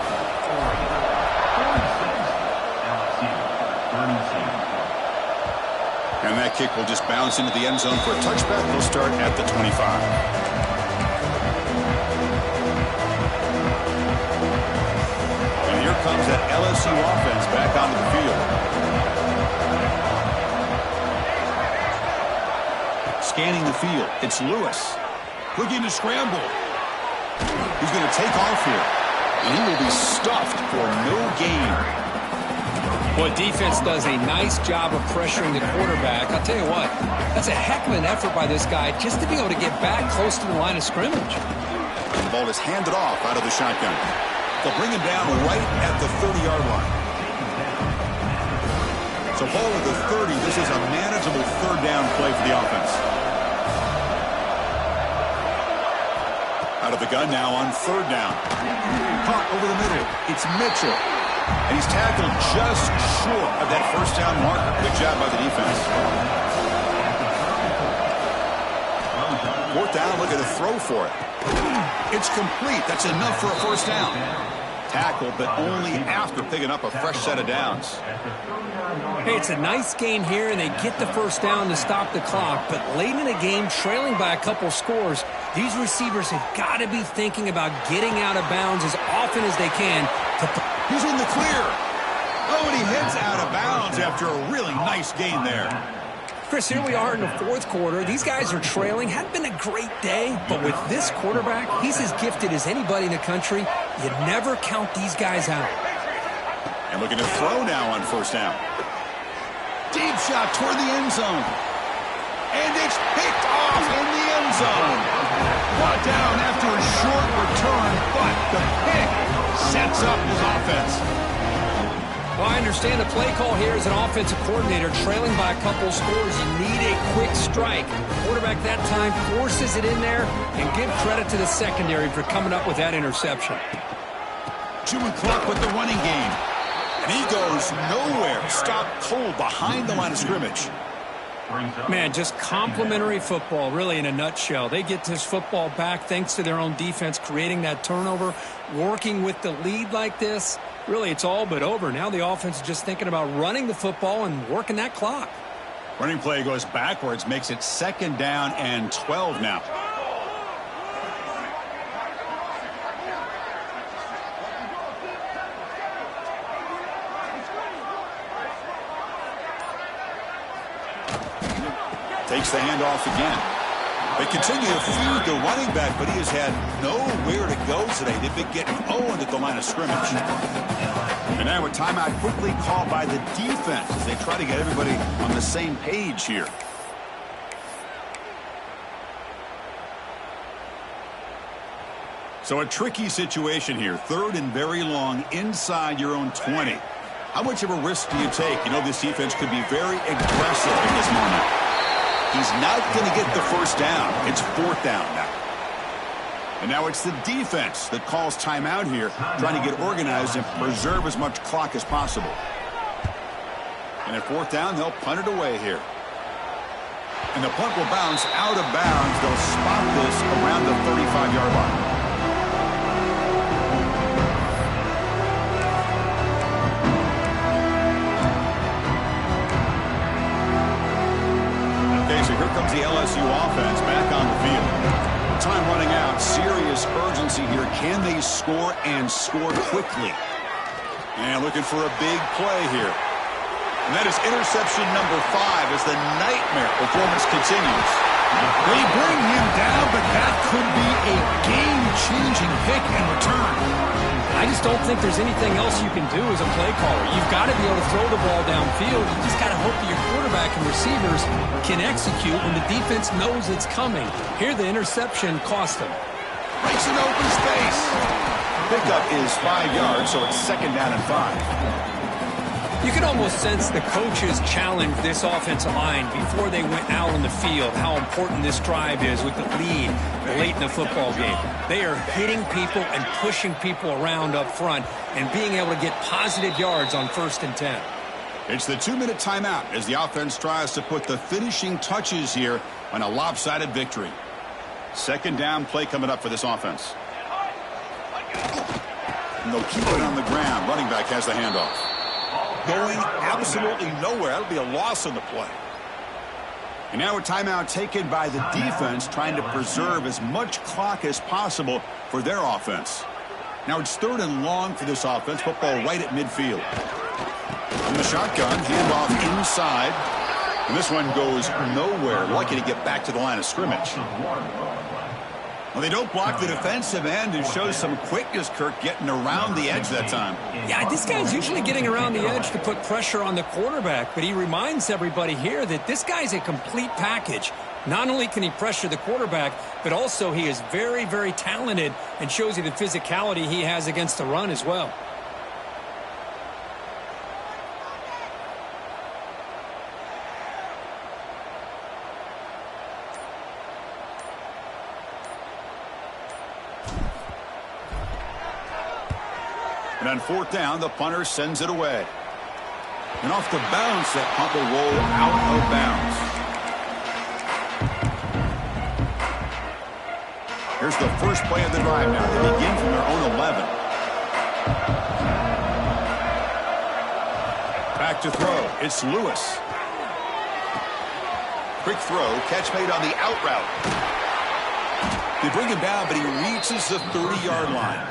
And that kick will just bounce into the end zone for a touchback. They'll start at the 25. And here comes that LSU offense back onto the field. Scanning the field, it's Lewis. Looking to scramble. He's going to take off here. And he will be stuffed for no gain. Boy, defense does a nice job of pressuring the quarterback. I'll tell you what, that's a heck of an effort by this guy just to be able to get back close to the line of scrimmage. And the ball is handed off out of the shotgun. They'll bring him down right at the 30-yard line. So ball at the 30, this is a manageable third down play for the offense. Out of the gun now on 3rd down. Caught over the middle. It's Mitchell. And he's tackled just short of that first down marker. Good job by the defense. 4th down, look at the throw for it. It's complete. That's enough for a first down. Tackled, but only after picking up a fresh set of downs. Hey, it's a nice game here, and they get the first down to stop the clock. But late in the game, trailing by a couple scores, these receivers have got to be thinking about getting out of bounds as often as they can. He's in the clear. Oh, and he heads out of bounds after a really nice gain there. Chris, here we are in the fourth quarter. These guys are trailing. Hadn't been a great day, but with this quarterback, he's as gifted as anybody in the country. You never count these guys out. And looking to throw now on 1st down. Deep shot toward the end zone. And it's picked off in the end zone. Brought down after a short return, but the pick sets up his offense. Well, I understand the play call here as an offensive coordinator, trailing by a couple scores. You need a quick strike. Quarterback that time forces it in there, and give credit to the secondary for coming up with that interception. Chewing clock with the running game. And he goes nowhere. Stopped cold behind the line of scrimmage. Man, just complimentary football, really, in a nutshell. They get this football back thanks to their own defense, creating that turnover, working with the lead like this. Really, it's all but over. Now the offense is just thinking about running the football and working that clock. Running play goes backwards, makes it 2nd down and 12 now. Takes the handoff again. They continue to feed the running back, but he has had nowhere to go today. They've been getting owned at the line of scrimmage. And now a timeout quickly called by the defense as they try to get everybody on the same page here. So a tricky situation here. 3rd and very long inside your own 20. How much of a risk do you take? You know this defense could be very aggressive in this moment. He's not going to get the first down. It's 4th down now. And now it's the defense that calls timeout here, trying to get organized and preserve as much clock as possible. And at 4th down, they'll punt it away here. And the punt will bounce out of bounds. They'll spot this around the 35-yard line. comes the LSU offense back on the field. Time running out. Serious urgency here. Can they score and score quickly? And looking for a big play here. And that is interception number 5 as the nightmare performance continues. They bring him down, but that could be a game-changing pick in return. I just don't think there's anything else you can do as a play caller. You've got to be able to throw the ball downfield. You just got to hope that your quarterback and receivers can execute when the defense knows it's coming. Here, the interception cost them. Breaks an open space. Pickup is 5 yards, so it's second down and 5. You can almost sense the coaches challenged this offensive line before they went out on the field, how important this drive is with the lead late in the football game. They are hitting people and pushing people around up front and being able to get positive yards on 1st and 10. It's the 2-minute timeout as the offense tries to put the finishing touches here on a lopsided victory. Second down play coming up for this offense. And they'll keep it on the ground. Running back has the handoff. Going absolutely nowhere. That'll be a loss on the play. And now a timeout taken by the defense, trying to preserve as much clock as possible for their offense. Now it's 3rd and long for this offense. Football right at midfield. In the shotgun, handoff inside. And this one goes nowhere. Lucky to get back to the line of scrimmage. Well, they don't block the defensive end and show some quickness, Kirk, getting around the edge that time. Yeah, this guy's usually getting around the edge to put pressure on the quarterback, but he reminds everybody here that this guy's a complete package. Not only can he pressure the quarterback, but also he is very, very talented and shows you the physicality he has against the run as well. And on 4th down, the punter sends it away. And off the bounce, that punt will roll out of bounds. Here's the first play of the drive now. They begin from their own 11. Back to throw. It's Lewis. Quick throw. Catch made on the out route. They bring him down, but he reaches the 30-yard line.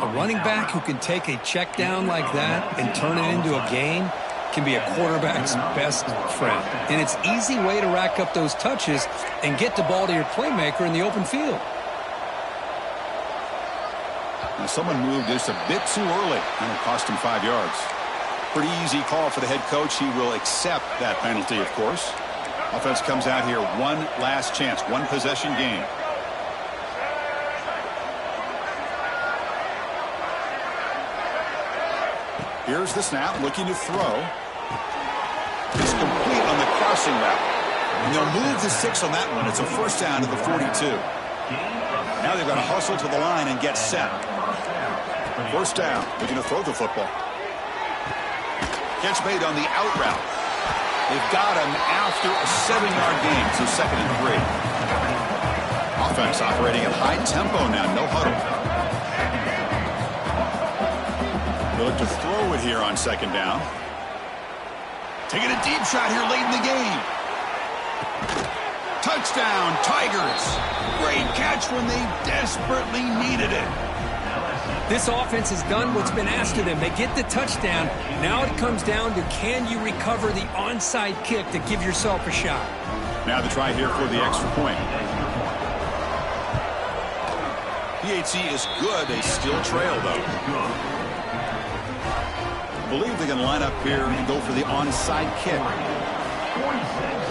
A running back who can take a check down like that and turn it into a gain can be a quarterback's best friend. And it's an easy way to rack up those touches and get the ball to your playmaker in the open field. Now someone moved this a bit too early, and it cost him 5 yards. Pretty easy call for the head coach. He will accept that penalty, of course. Offense comes out here, one last chance, one possession game. Here's the snap, looking to throw. It's complete on the crossing route. And they'll move the 6 on that one. It's a first down to the 42. Now they've got to hustle to the line and get set. First down, looking to throw the football. Catch made on the out route. They've got him after a 7-yard gain, so 2nd and 3. Offense operating at high tempo now, no huddle. They look to throw it here on 2nd down. Taking a deep shot here late in the game. Touchdown, Tigers. Great catch when they desperately needed it. This offense has done what's been asked of them. They get the touchdown. Now it comes down to, can you recover the onside kick to give yourself a shot? Now the try here for the extra point. PAT is good. They still trail, though. I believe they can line up here and go for the onside kick. 46.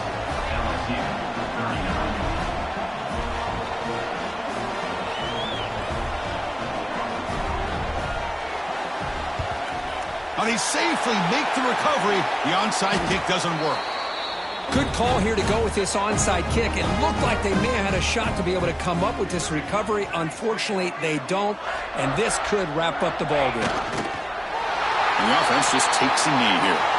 How they safely make the recovery. The onside kick doesn't work. Good call here to go with this onside kick. It looked like they may have had a shot to be able to come up with this recovery. Unfortunately, they don't, and this could wrap up the ballgame. And the offense just takes a knee here.